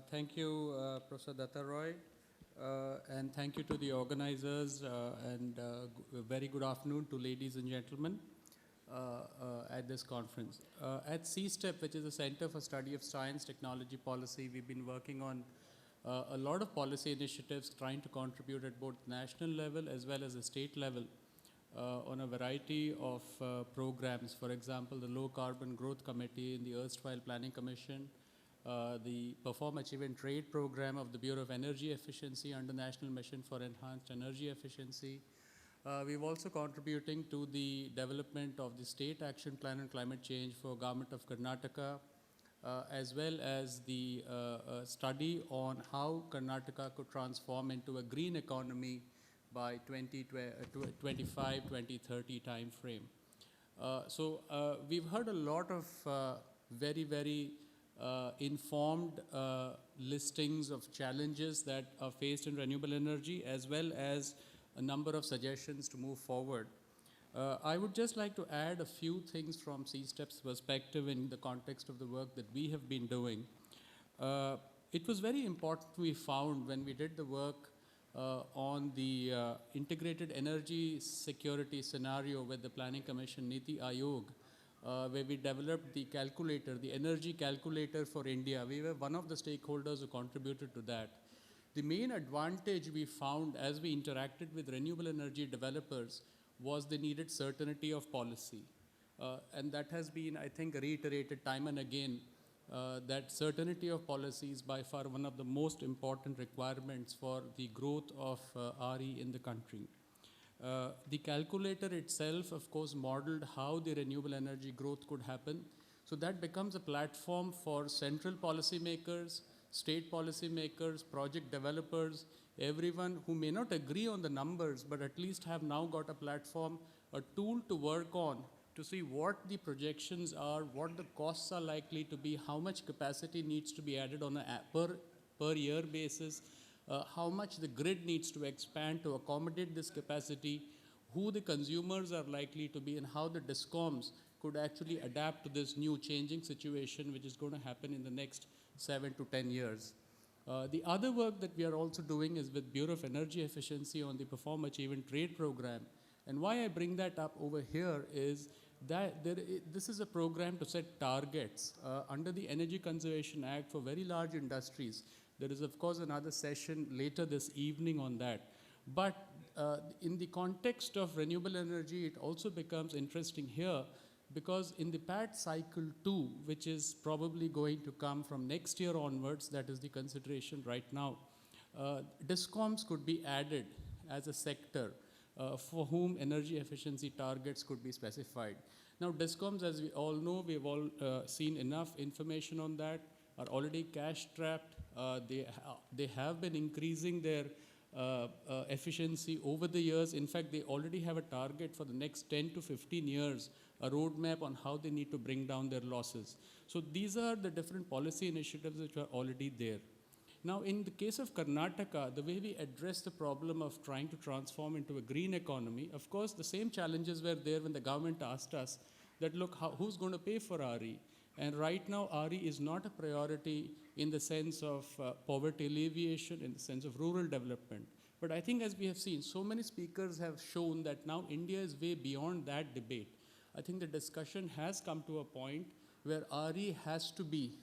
Thank you, Professor Datta Roy, and thank you to the organizers, and very good afternoon to ladies and gentlemen at this conference. At CSTEP, which is the Center for Study of Science, Technology, Policy, we've been working on a lot of policy initiatives trying to contribute at both national level as well as the state level on a variety of programs. For example, the Low Carbon Growth Committee in the erstwhile Planning Commission, the Perform, Achieve and Trade program of the Bureau of Energy Efficiency under National Mission for Enhanced Energy Efficiency. We've also contributing to the development of the State Action Plan on Climate Change for Government of Karnataka, as well as the study on how Karnataka could transform into a green economy by 2025, 2030 time frame. We've heard a lot of very informed listings of challenges that are faced in renewable energy, as well as a number of suggestions to move forward. I would just like to add a few things from CSTEP's perspective in the context of the work that we have been doing. It was very important, we found, when we did the work on the integrated energy security scenario with the Planning Commission, Niti Aayog, where we developed the calculator, the energy calculator for India. We were one of the stakeholders who contributed to that. The main advantage we found as we interacted with renewable energy developers was the needed certainty of policy. And that has been, I think, reiterated time and again, that certainty of policy is by far one of the most important requirements for the growth of RE in the country. The calculator itself, of course, modeled how the renewable energy growth could happen. So that becomes a platform for central policymakers, state policymakers, project developers, everyone who may not agree on the numbers, but at least have now got a platform, a tool to work on to see what the projections are, what the costs are likely to be, how much capacity needs to be added on a per year basis, how much the grid needs to expand to accommodate this capacity, who the consumers are likely to be, and how the DISCOMs could actually adapt to this new changing situation which is going to happen in the next 7 to 10 years. The other work that we are also doing is with Bureau of Energy Efficiency on the Perform, Achieve and Trade program. And why I bring that up over here is that this is a program to set targets under the Energy Conservation Act for very large industries. There is, of course, another session later this evening on that. But in the context of renewable energy, it also becomes interesting here because in the PAT cycle 2, which is probably going to come from next year onwards, that is the consideration right now, DISCOMs could be added as a sector for whom energy efficiency targets could be specified. Now, DISCOMs, as we all know, we've all seen enough information on that, are already cash trapped. They have been increasing their efficiency over the years. In fact, they already have a target for the next 10 to 15 years, a roadmap on how they need to bring down their losses. So these are the different policy initiatives which are already there. Now, in the case of Karnataka, the way we address the problem of trying to transform into a green economy, of course, the same challenges were there when the government asked us that, look, who's going to pay for RE? And right now, RE is not a priority in the sense of poverty alleviation, in the sense of rural development. But I think as we have seen, so many speakers have shown that now India is way beyond that debate. I think the discussion has come to a point where RE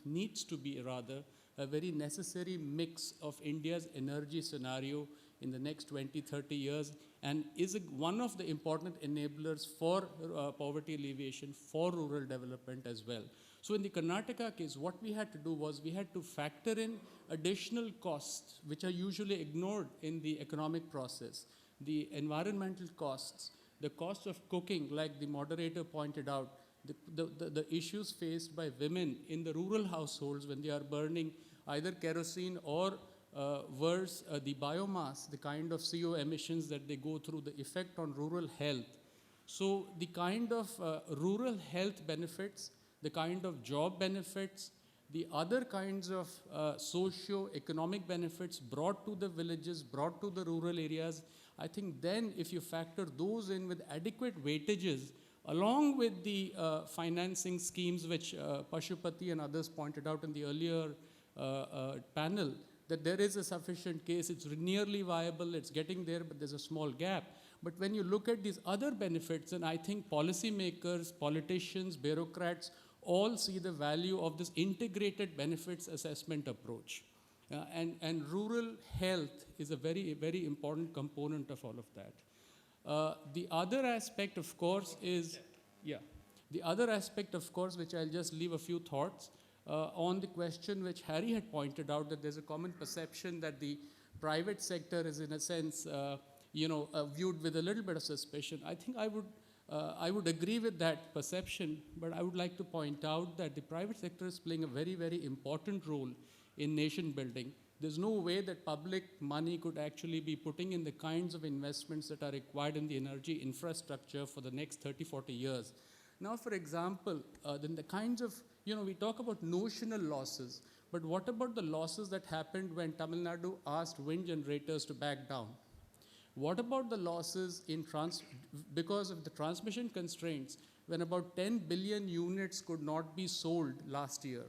needs to be rather, a very necessary mix of India's energy scenario in the next 20, 30 years, and is one of the important enablers for poverty alleviation, for rural development as well. So in the Karnataka case, what we had to do was we had to factor in additional costs, which are usually ignored in the economic process, the environmental costs, the cost of cooking, like the moderator pointed out, the issues faced by women in the rural households when they are burning either kerosene or worse, the biomass, the kind of CO emissions that they go through, the effect on rural health. So the kind of rural health benefits, the kind of job benefits, the other kinds of socio-economic benefits brought to the villages, brought to the rural areas, I think then if you factor those in with adequate weightages, along with the financing schemes which Pashupati and others pointed out in the earlier panel, that there is a sufficient case, it's nearly viable, it's getting there, but there's a small gap. But when you look at these other benefits, and I think policymakers, politicians, bureaucrats all see the value of this integrated benefits assessment approach. And rural health is a very, very important component of all of that. The other aspect, of course, is, yeah, the other aspect, of course, which I'll just leave a few thoughts on the question which Harry had pointed out, that there's a common perception that the private sector is, in a sense, viewed with a little bit of suspicion. I think I would agree with that perception, but I would like to point out that the private sector is playing a very, very important role in nation building. There's no way that public money could actually be putting in the kinds of investments that are required in the energy infrastructure for the next 30, 40 years. Now, for example, then the kinds of, we talk about notional losses, but what about the losses that happened when Tamil Nadu asked wind generators to back down? What about the losses because of the transmission constraints, when about 10 billion units could not be sold last year?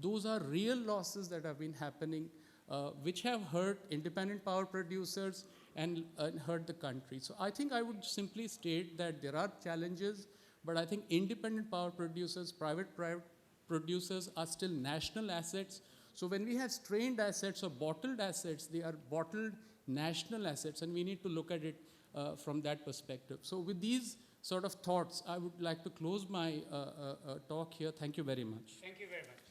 Those are real losses that have been happening, which have hurt independent power producers and hurt the country. So I think I would simply state that there are challenges, but I think independent power producers, private producers are still national assets. So when we have strained assets or bottled assets, they are bottled national assets, and we need to look at it from that perspective. So with these sort of thoughts, I would like to close my talk here. Thank you very much. Thank you very much.